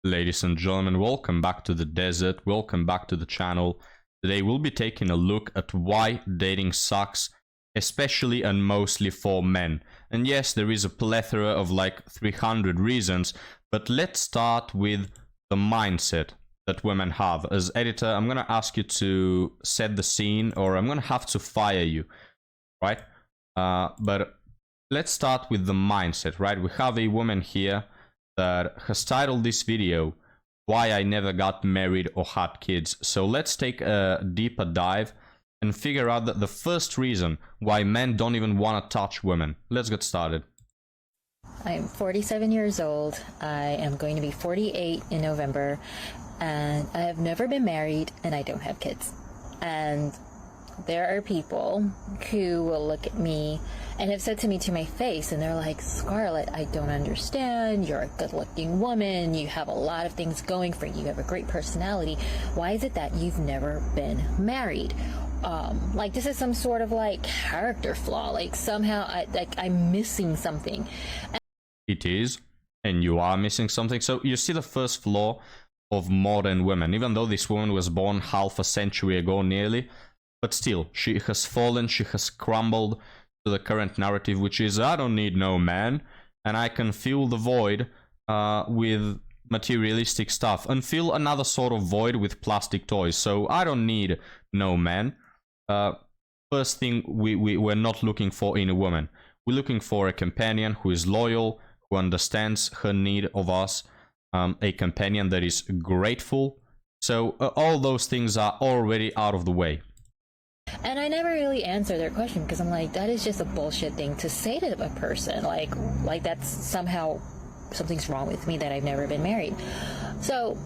Ladies and gentlemen, welcome back to the desert, welcome back to the channel. Today we'll be taking a look at why dating sucks, especially and mostly for men. And yes, there is a plethora of like 300 reasons, but let's start with the mindset that women have. As editor, I'm gonna ask you to set the scene, or I'm gonna have to fire you, right? But let's start with the mindset, right? We have a woman here that has titled this video, Why I Never Got Married or Had Kids. So let's take a deeper dive and figure out that the first reason why men don't even want to touch women. Let's get started. I'm 47 years old. I am going to be 48 in November, and I have never been married, and I don't have kids. And there are people who will look at me and have said to me to my face, and they're like, Scarlett, I don't understand. You're a good-looking woman. You have a lot of things going for you. You have a great personality. Why is it that you've never been married? Like this is some sort of like character flaw. Like somehow I'm missing something. It is, and you are missing something. So you see the first flaw of modern women, even though this woman was born half a century ago nearly, but still, she has fallen, she has crumbled to the current narrative, which is, I don't need no man, and I can fill the void with materialistic stuff, and fill another sort of void with plastic toys, so I don't need no man. First thing we're not looking for in a woman. We're looking for a companion who is loyal, who understands her need of us, a companion that is grateful. So all those things are already out of the way. And I never really answer their question because I'm like, that is just a bullshit thing to say to a person. Like that's somehow something's wrong with me that I've never been married. So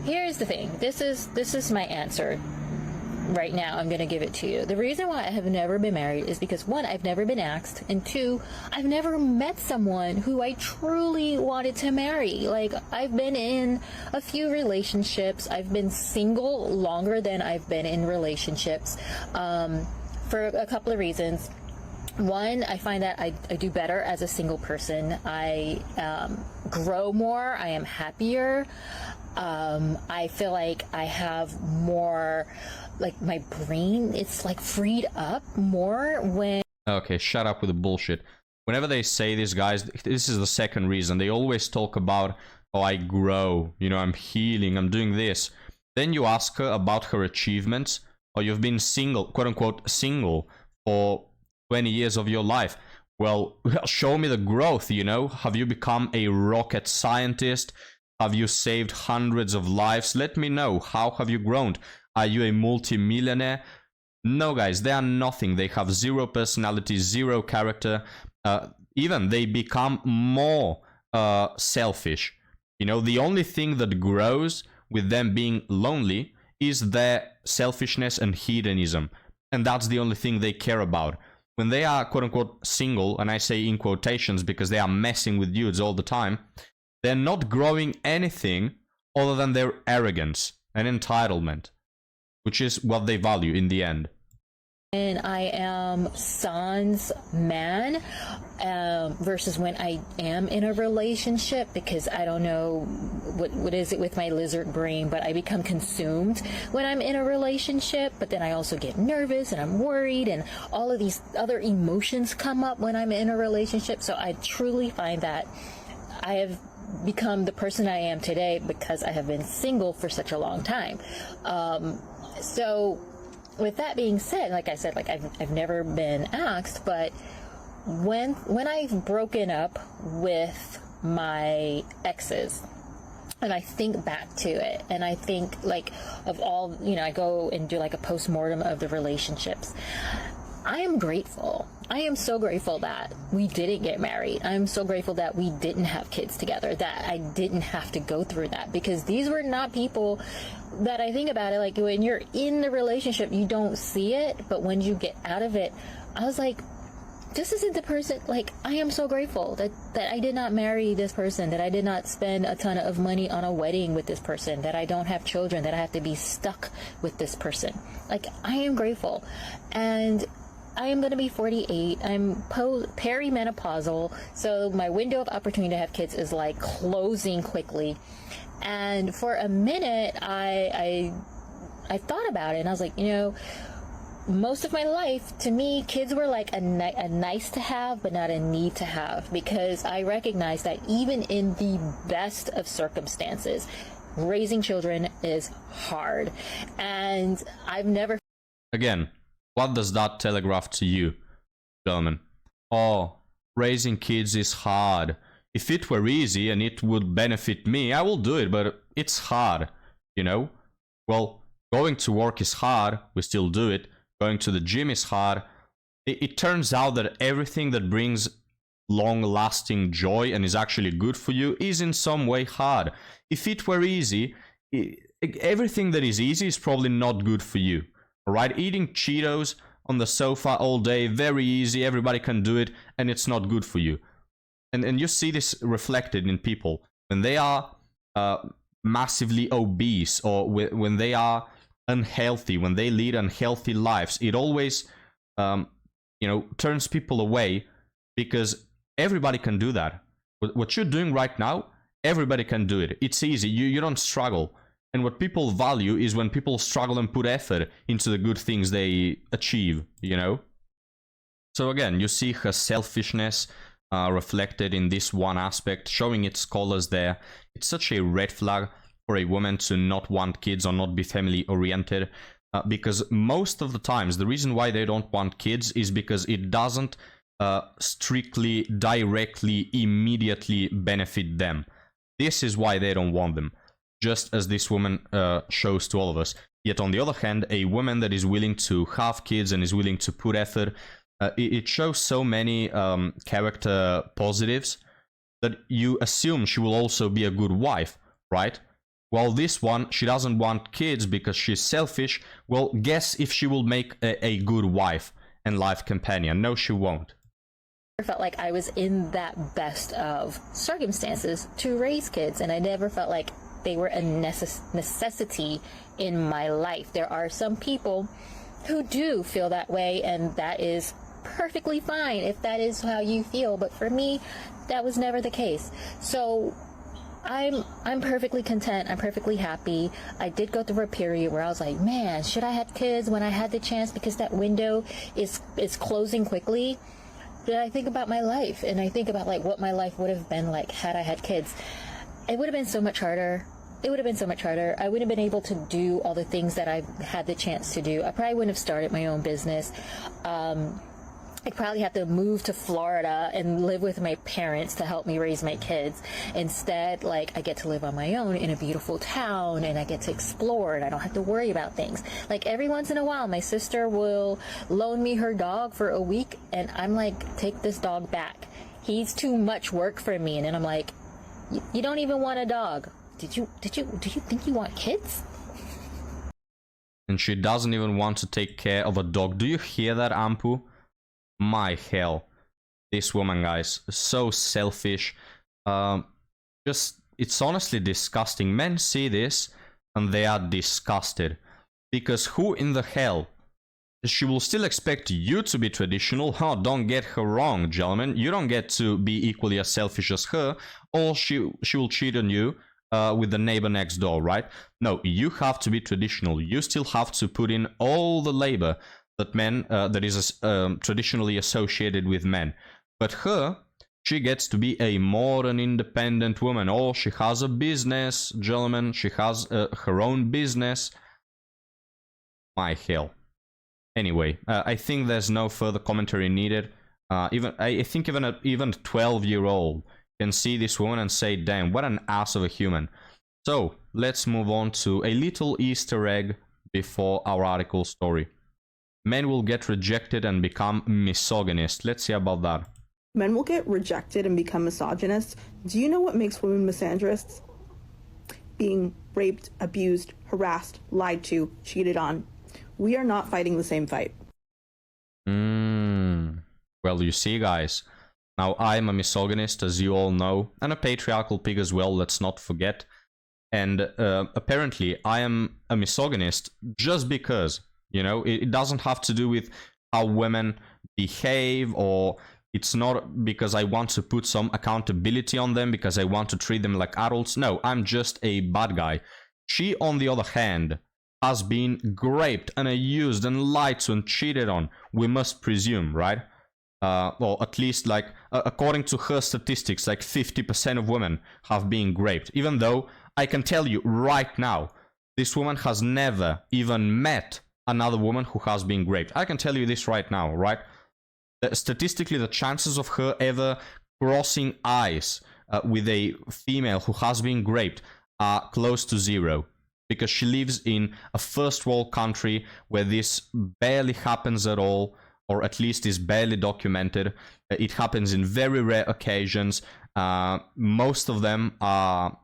here's the thing. This is my answer. Right now, I'm going to give it to you. The reason why I have never been married is because, one, I've never been asked, and two, I've never met someone who I truly wanted to marry. Like, I've been in a few relationships. I've been single longer than I've been in relationships for a couple of reasons. One, I find that I do better as a single person. I grow more. I am happier. I feel like I have more, like my brain, it's like freed up more when... Okay, shut up with the bullshit. Whenever they say this, guys, this is the second reason. They always talk about, oh, I grow, you know, I'm healing, I'm doing this. Then you ask her about her achievements, or you've been single, quote unquote, single for 20 years of your life. Well, show me the growth, you know? Have you become a rocket scientist? Have you saved hundreds of lives? Let me know. How have you grown? Are you a multi-millionaire? No, guys, they are nothing. They have zero personality, zero character. Even they become more selfish. You know, the only thing that grows with them being lonely is their selfishness and hedonism. And that's the only thing they care about. When they are, quote unquote, single, and I say in quotations because they are messing with dudes all the time, they're not growing anything other than their arrogance and entitlement, which is what they value in the end. And I am sans man versus when I am in a relationship, because I don't know what is it with my lizard brain, but I become consumed when I'm in a relationship, but then I also get nervous and I'm worried and all of these other emotions come up when I'm in a relationship. So I truly find that I have become the person I am today because I have been single for such a long time. So with that being said, like I said, like I've never been asked, but when I've broken up with my exes, and I think back to it, and I think like of all, you know, I go and do like a post-mortem of the relationships. I am grateful. I am so grateful that we didn't get married. I'm so grateful that we didn't have kids together, that I didn't have to go through that, because these were not people that I think about it. Like when you're in the relationship, you don't see it, but when you get out of it, I was like, this isn't the person. Like, I am so grateful that I did not marry this person, that I did not spend a ton of money on a wedding with this person, that I don't have children, that I have to be stuck with this person. Like, I am grateful. And I am going to be 48. I'm perimenopausal, so my window of opportunity to have kids is like closing quickly. And for a minute, I thought about it, and I was like, you know, most of my life, to me, kids were like a nice to have, but not a need to have, because I recognize that even in the best of circumstances, raising children is hard. And I've never... Again, what does that telegraph to you, gentlemen? Oh, raising kids is hard. If it were easy and it would benefit me, I will do it, but it's hard, you know? Well, going to work is hard, we still do it. Going to the gym is hard. It turns out that everything that brings long-lasting joy and is actually good for you is in some way hard. If it were easy, everything that is easy is probably not good for you. All right, eating Cheetos on the sofa all day, very easy, everybody can do it, and it's not good for you. And you see this reflected in people when they are massively obese, or when they are unhealthy, when they lead unhealthy lives. It always turns people away, because everybody can do that. What you're doing right now, everybody can do it. It's easy. You don't struggle. And what people value is when people struggle and put effort into the good things they achieve, you know? So again, you see her selfishness reflected in this one aspect, showing its colors there. It's such a red flag for a woman to not want kids or not be family oriented, because most of the times the reason why they don't want kids is because it doesn't strictly, directly, immediately benefit them. This is why they don't want them, just as this woman shows to all of us. Yet on the other hand, a woman that is willing to have kids and is willing to put effort, it shows so many character positives that you assume she will also be a good wife, right? Well, this one, she doesn't want kids because she's selfish. Well, guess if she will make a good wife and life companion. No, she won't. I felt like I was in that best of circumstances to raise kids, and I never felt like they were a necessity in my life. There are some people who do feel that way, and that is perfectly fine if that is how you feel, but for me, that was never the case. So I'm perfectly content. I'm perfectly happy. I did go through a period where I was like, man, should I have kids when I had the chance, because that window is closing quickly? Then I think about my life, and I think about like what my life would have been like had I had kids. It would have been so much harder. It would have been so much harder. I wouldn't have been able to do all the things that I've had the chance to do. I probably wouldn't have started my own business. I'd probably have to move to Florida and live with my parents to help me raise my kids. Instead, like, I get to live on my own in a beautiful town, and I get to explore, and I don't have to worry about things. Like, every once in a while, my sister will loan me her dog for a week, and I'm like, take this dog back. He's too much work for me. And then I'm like, you don't even want a dog. Do you think you want kids? And she doesn't even want to take care of a dog. Do you hear that, Ampu? My hell, this woman, guys, so selfish. It's honestly disgusting. Men see this and they are disgusted, because who in the hell? She will still expect you to be traditional. Don't get her wrong, gentlemen. You don't get to be equally as selfish as her, or she will cheat on you with the neighbor next door, right? No, you have to be traditional. You still have to put in all the labor that men that is traditionally associated with men. But her, she gets to be a modern, independent woman. Oh, she has a business, gentlemen. She has her own business. My hell. Anyway, I think there's no further commentary needed. I think even a 12-year-old can see this woman and say, damn, what an ass of a human. So let's move on to a little Easter egg before our article story. Men will get rejected and become misogynist. Let's see about that. Men will get rejected and become misogynists. Do you know what makes women misandrists? Being raped, abused, harassed, lied to, cheated on. We are not fighting the same fight. Well, you see, guys. Now, I'm a misogynist, as you all know, and a patriarchal pig as well, let's not forget. And apparently, I am a misogynist just because, you know, it doesn't have to do with how women behave, or it's not because I want to put some accountability on them, because I want to treat them like adults. No, I'm just a bad guy. She, on the other hand, has been raped and abused and lied to and cheated on, we must presume, right? Or at least, like, according to her statistics, like 50% of women have been raped. Even though I can tell you right now, this woman has never even met another woman who has been raped. I can tell you this right now, right? Statistically, the chances of her ever crossing eyes with a female who has been raped are close to zero, because she lives in a first world country where this barely happens at all, or at least is barely documented. It happens in very rare occasions. Most of them are,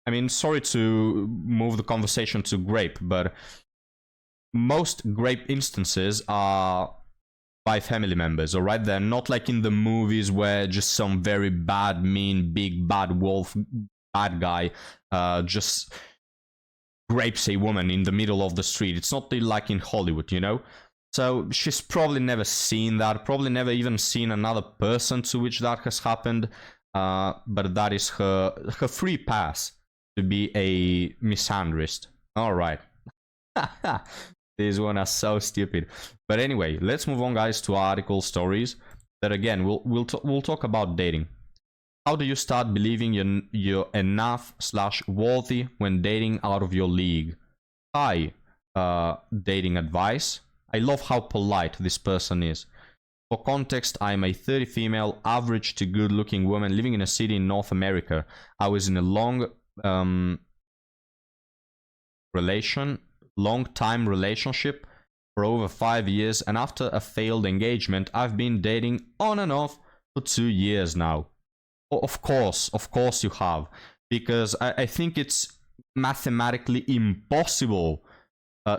I mean, sorry to move the conversation to grape, but most grape instances are by family members, all right? They're not like in the movies where just some very bad, mean, big, bad wolf, bad guy just rapes a woman in the middle of the street. It's not like in Hollywood, you know? So she's probably never seen that, probably never even seen another person to which that has happened, but that is her free pass to be a misandrist. All right. These one are so stupid. But anyway, let's move on, guys, to article stories that, again, we'll talk about dating. How do you start believing you're enough/worthy when dating out of your league? Hi, dating advice. I love how polite this person is. For context, I'm a 30 female, average to good looking woman living in a city in North America. I was in a long time relationship for over 5 years, and after a failed engagement, I've been dating on and off for 2 years now. Of course you have, because I think it's mathematically impossible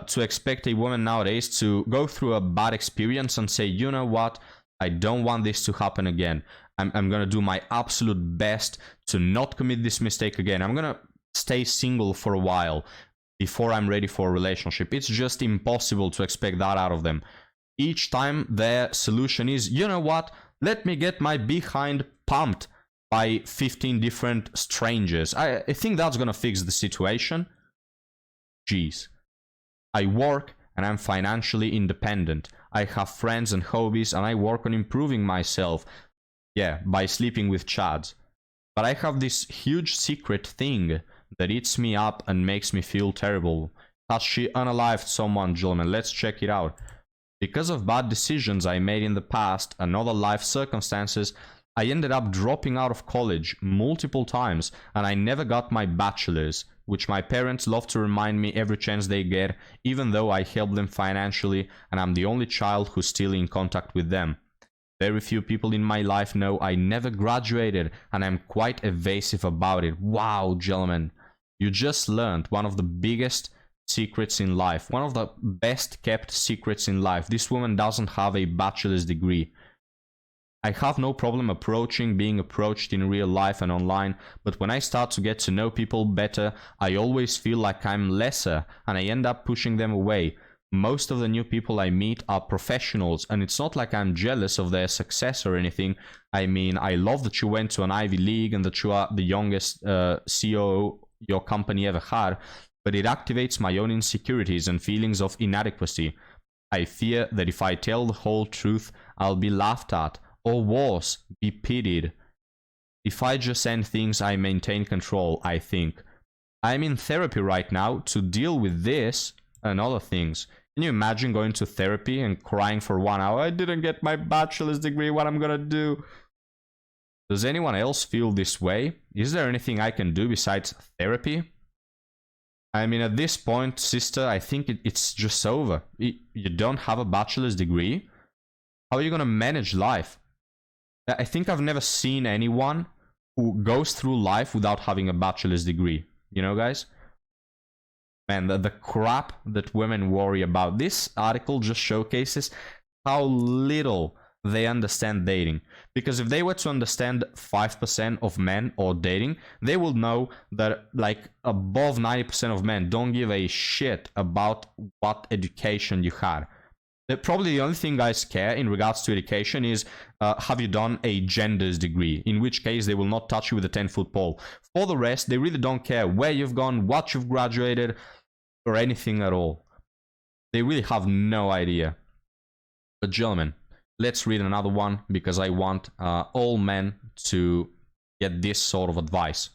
to expect a woman nowadays to go through a bad experience and say, you know what, I don't want this to happen again. I'm gonna do my absolute best to not commit this mistake again. I'm gonna stay single for a while before I'm ready for a relationship. It's just impossible to expect that out of them. Each time their solution is, you know what, let me get my behind pumped by 15 different strangers. I think that's gonna fix the situation. Jeez. I work and I'm financially independent. I have friends and hobbies, and I work on improving myself. Yeah, by sleeping with chads. But I have this huge secret thing that eats me up and makes me feel terrible. Has she unalived someone, gentlemen? Let's check it out. Because of bad decisions I made in the past and other life circumstances, I ended up dropping out of college multiple times, and I never got my bachelor's, which my parents love to remind me every chance they get, even though I help them financially and I'm the only child who's still in contact with them. Very few people in my life know I never graduated, and I'm quite evasive about it. Wow, gentlemen, you just learned one of the biggest secrets in life, one of the best kept secrets in life. This woman doesn't have a bachelor's degree. I have no problem being approached in real life and online, but when I start to get to know people better, I always feel like I'm lesser, and I end up pushing them away. Most of the new people I meet are professionals, and it's not like I'm jealous of their success or anything. I mean, I love that you went to an Ivy League and that you are the youngest CEO your company ever had, but it activates my own insecurities and feelings of inadequacy. I fear that if I tell the whole truth, I'll be laughed at, or worse, be pitied. If I just end things, I maintain control, I think. I'm in therapy right now to deal with this and other things. Can you imagine going to therapy and crying for 1 hour? I didn't get my bachelor's degree, what I'm gonna do? Does anyone else feel this way? Is there anything I can do besides therapy? I mean, at this point, sister, I think it's just over. You don't have a bachelor's degree? How are you gonna manage life? I think I've never seen anyone who goes through life without having a bachelor's degree. You know, guys? Man, the crap that women worry about. This article just showcases how little they understand dating. Because if they were to understand 5% of men or dating, they will know that like above 90% of men don't give a shit about what education you had. Probably the only thing guys care in regards to education is have you done a genders degree, in which case they will not touch you with a 10-foot pole. For the rest, they really don't care where you've gone, what you've graduated, or anything at all. They really have no idea. But gentlemen, let's read another one, because I want all men to get this sort of advice.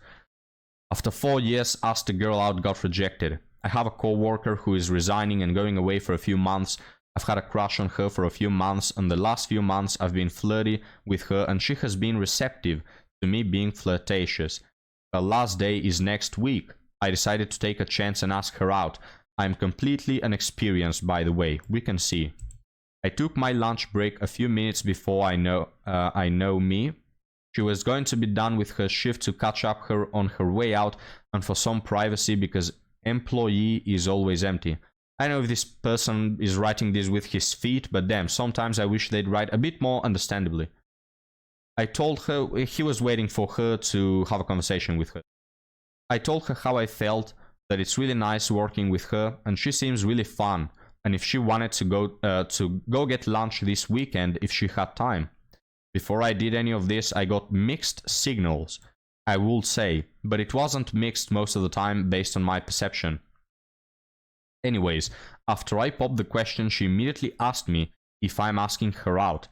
After 4 years, asked a girl out, got rejected. I have a co-worker who is resigning and going away for a few months. I've had a crush on her for a few months, and the last few months I've been flirty with her, and she has been receptive to me being flirtatious. Her last day is next week. I decided to take a chance and ask her out. I'm completely inexperienced, by the way. We can see. I took my lunch break a few minutes before I know me. She was going to be done with her shift to catch up her on her way out, and for some privacy because employee is always empty. I know if this person is writing this with his feet, but damn, sometimes I wish they'd write a bit more understandably. I told her, he was waiting for her to have a conversation with her. I told her how I felt, that it's really nice working with her, and she seems really fun, and if she wanted to go get lunch this weekend if she had time. Before I did any of this, I got mixed signals, I would say, but it wasn't mixed most of the time based on my perception. Anyways, after I popped the question, she immediately asked me if I'm asking her out.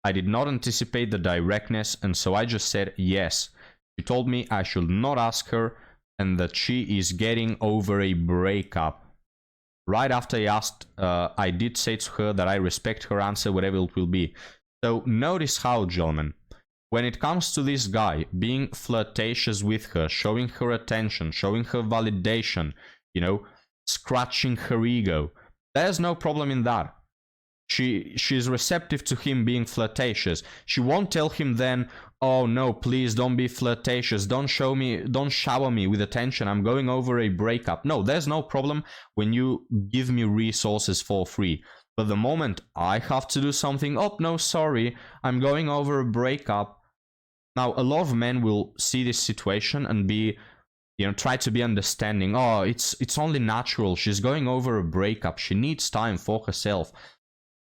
I did not anticipate the directness, and so I just said yes. She told me I should not ask her and that she is getting over a breakup. Right after I asked, I did say to her that I respect her answer, whatever it will be. So notice how, gentlemen, when it comes to this guy being flirtatious with her, showing her attention, showing her validation, you know, scratching her ego, there's no problem in that. She's receptive to him being flirtatious. She won't tell him then, oh no, please don't be flirtatious, don't shower me with attention, I'm going over a breakup. No, there's no problem when you give me resources for free. But the moment I have to do something, oh no, sorry, I'm going over a breakup. Now, a lot of men will see this situation and be, you know, try to be understanding. Oh, it's only natural. She's going over a breakup. She needs time for herself.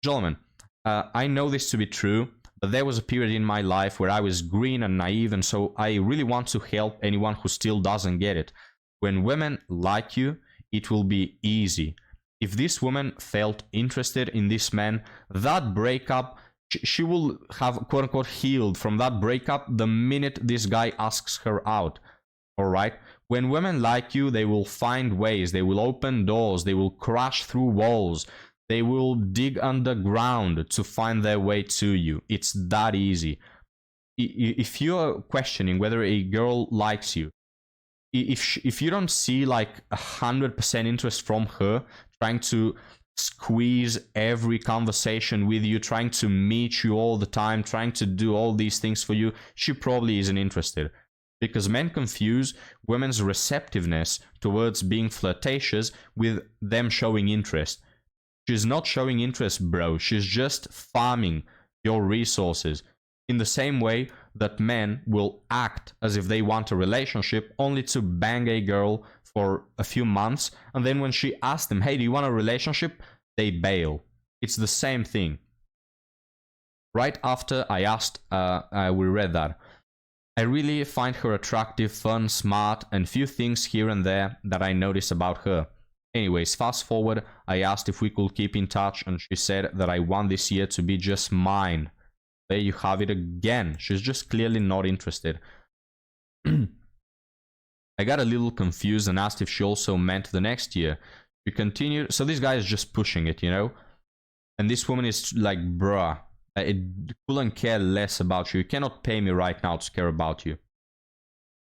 Gentlemen, I know this to be true, but there was a period in my life where I was green and naive, and so I really want to help anyone who still doesn't get it. When women like you, it will be easy. If this woman felt interested in this man, that breakup, she will have quote-unquote healed from that breakup the minute this guy asks her out. Alright? When women like you, they will find ways, they will open doors, they will crash through walls, they will dig underground to find their way to you. It's that easy. If you're questioning whether a girl likes you, if you don't see like 100% interest from her, trying to squeeze every conversation with you, trying to meet you all the time, trying to do all these things for you, she probably isn't interested. Because men confuse women's receptiveness towards being flirtatious with them showing interest. She's not showing interest, bro. She's just farming your resources. In the same way that men will act as if they want a relationship only to bang a girl for a few months, and then when she asks them, hey, do you want a relationship? They bail. It's the same thing. Right after I asked, we read that. I really find her attractive, fun, smart, and few things here and there that I notice about her. Anyways, fast forward, I asked if we could keep in touch, and she said that I want this year to be just mine. There you have it again. She's just clearly not interested. I got a little confused and asked if she also meant the next year. She continued, so this guy is just pushing it, you know? And this woman is like, bruh, I couldn't care less about you. You cannot pay me right now to care about you.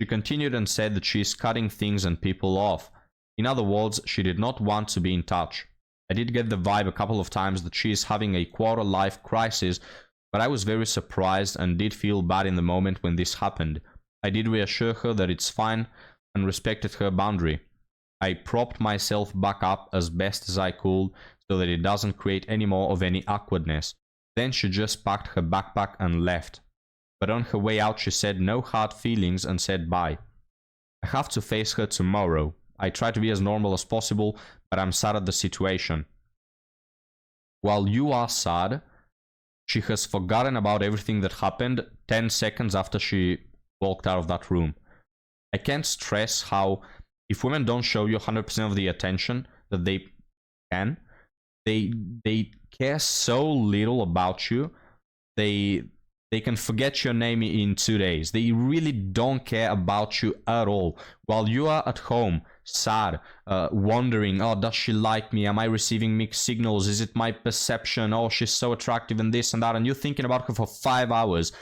She continued and said that she is cutting things and people off. In other words, she did not want to be in touch. I did get the vibe a couple of times that she is having a quarter-life crisis, but I was very surprised and did feel bad in the moment when this happened. I did reassure her that it's fine and respected her boundary. I propped myself back up as best as I could so that it doesn't create any more of any awkwardness. Then she just packed her backpack and left. But on her way out she said no hard feelings and said bye. I have to face her tomorrow. I try to be as normal as possible, but I'm sad at the situation. while you are sad, she has forgotten about everything that happened 10 seconds after she walked out of that room. I can't stress how if women don't show you 100% of the attention that they can, they care so little about you. They can forget your name in 2 days. They really don't care about you at all. While you are at home, sad, wondering, oh, does she like me? Am I receiving mixed signals? Is it my perception? Oh, she's so attractive and this and that. And you're thinking about her for 5 hours.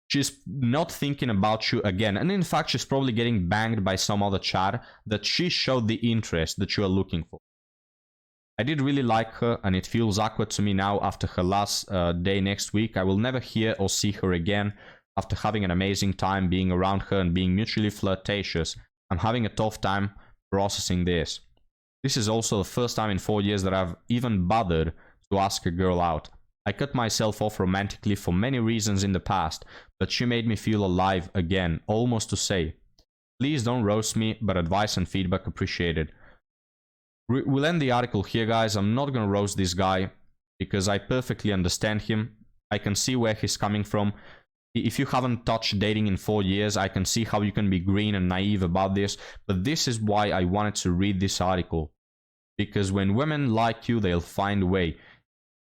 She's not thinking about you again. And in fact, she's probably getting banged by some other chat that she showed the interest that you are looking for. I did really like her, and it feels awkward to me now after her last day next week. I will never hear or see her again after having an amazing time being around her and being mutually flirtatious. I'm having a tough time processing this. This is also the first time in 4 years that I've even bothered to ask a girl out. I cut myself off romantically for many reasons in the past, but she made me feel alive again, almost to say, please don't roast me, but advice and feedback appreciated. We'll end the article here, guys. I'm not going to roast this guy because I perfectly understand him. I can see where he's coming from. If you haven't touched dating in 4 years, I can see how you can be green and naive about this. But this is why I wanted to read this article. Because when women like you, they'll find a way.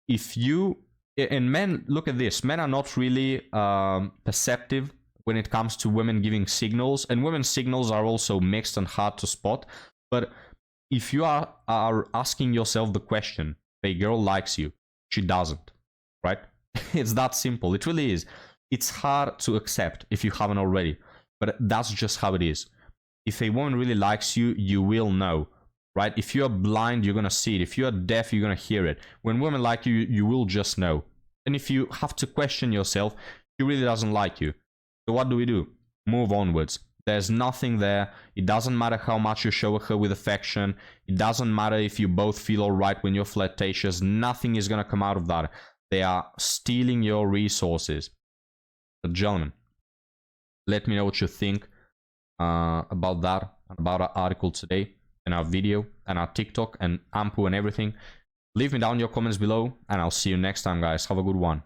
If you... And men, look at this. Men are not really perceptive when it comes to women giving signals. And women's signals are also mixed and hard to spot. But if you are asking yourself the question, a girl likes you, she doesn't, right? It's that simple. It really is. It's hard to accept if you haven't already, but that's just how it is. If a woman really likes you, you will know, right? If you're blind, you're going to see it. If you're deaf, you're going to hear it. When women like you, you will just know. And if you have to question yourself, she really doesn't like you. So what do? Move onwards. There's nothing there. It doesn't matter how much you show her with affection. It doesn't matter if you both feel alright when you're flirtatious. Nothing is going to come out of that. They are stealing your resources. But gentlemen, let me know what you think about that, about our article today, and our video, and our TikTok, and Ampu and everything. Leave me down your comments below, and I'll see you next time, guys. Have a good one.